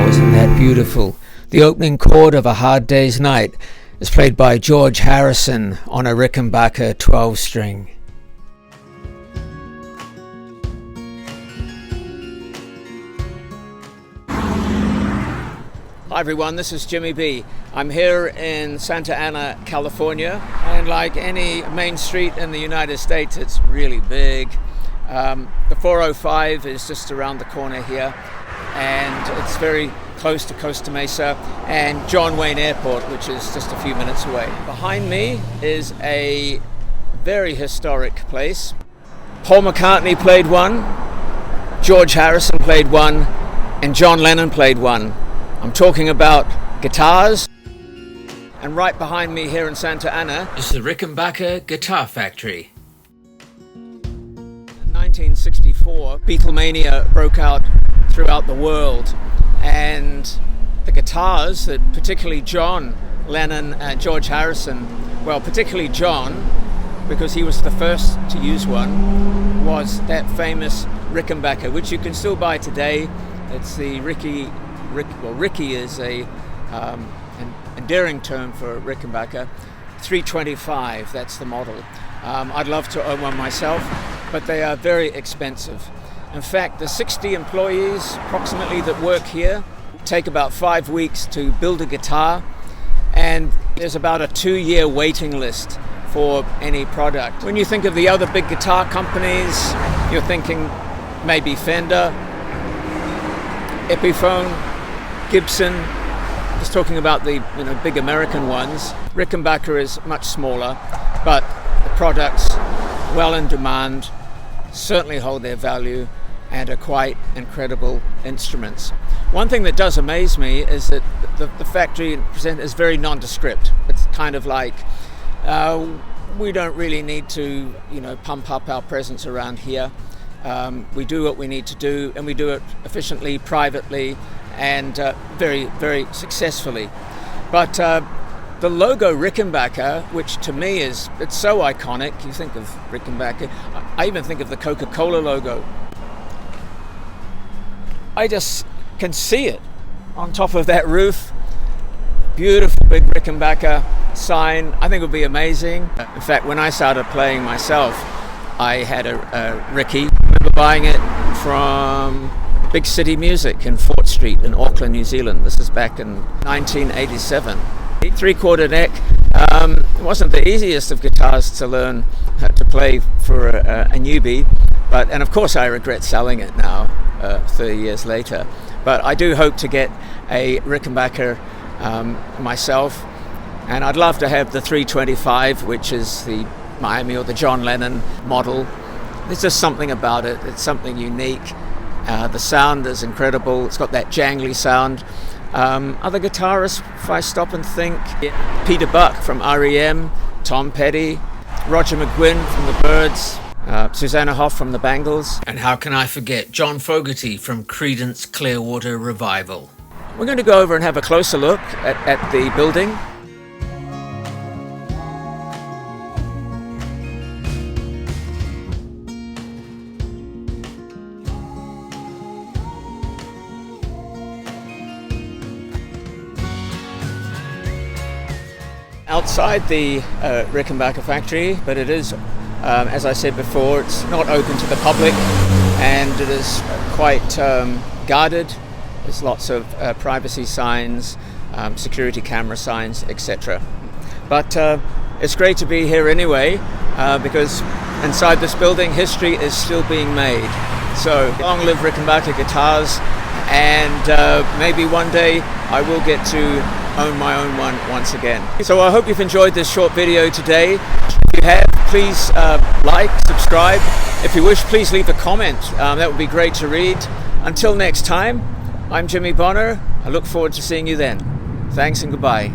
Wow, isn't that beautiful? The opening chord of A Hard Day's Night is played by George Harrison on a Rickenbacker 12-string. Hi everyone, this is Jimmy B. I'm here in Santa Ana, California, and like any main street in the United States, it's really big. The 405 is just around the corner here, and it's very close to Costa Mesa and John Wayne Airport, which is just a few minutes away. Behind me is a very historic place. Paul McCartney played one, George Harrison played one, and John Lennon played one. I'm talking about guitars. And right behind me here in Santa Ana is the Rickenbacker Guitar Factory. In 1964, Beatlemania broke out throughout the world, and the guitars that particularly John Lennon and George Harrison, well, particularly John, because he was the first to use one, was that famous Rickenbacker, which you can still buy today. It's the Ricky is an endearing term for Rickenbacker. 325, that's the model. I'd love to own one myself, but they are very expensive. In fact, the 60 employees approximately that work here take about 5 weeks to build a guitar, and there's about a 2-year waiting list for any product. When you think of the other big guitar companies, you're thinking maybe Fender, Epiphone, Gibson, just talking about the big American ones. Rickenbacker is much smaller, but the products, well in demand, certainly hold their value and are quite incredible instruments. One thing that does amaze me is that the factory is very nondescript. It's kind of like, we don't really need to pump up our presence around here. We do what we need to do, and we do it efficiently, privately, and very, very successfully. But the logo Rickenbacker, which to me it's so iconic. You think of Rickenbacker, I even think of the Coca-Cola logo. I just can see it on top of that roof. Beautiful big Rickenbacker sign. I think it would be amazing. In fact, when I started playing myself, I had a Ricky. I remember buying it from Big City Music in Fort Street in Auckland, New Zealand. This is back in 1987. 3/4 neck. It wasn't the easiest of guitars to learn how to play for a newbie, and of course I regret selling it now, 30 years later. But I do hope to get a Rickenbacker myself, and I'd love to have the 325, which is the Miami or the John Lennon model. There's just something about it. It's something unique. The sound is incredible. It's got that jangly sound. Other guitarists, if I stop and think, Peter Buck from REM, Tom Petty, Roger McGuinn from the Byrds, Susanna Hoff from the Bangles, and how can I forget John Fogerty from Creedence Clearwater Revival. We're going to go over and have a closer look at the building. Outside the Rickenbacker factory, but it is, as I said before, it's not open to the public, and it is quite guarded. There's lots of privacy signs, security camera signs, etc. But it's great to be here anyway, because inside this building history is still being made. So long live Rickenbacker guitars, and maybe one day I will get to own my own one once again. So I hope you've enjoyed this short video today. If you have, please like, subscribe. If you wish, please leave a comment. That would be great to read. Until next time, I'm Jimmy Bonner. I look forward to seeing you then. Thanks and goodbye.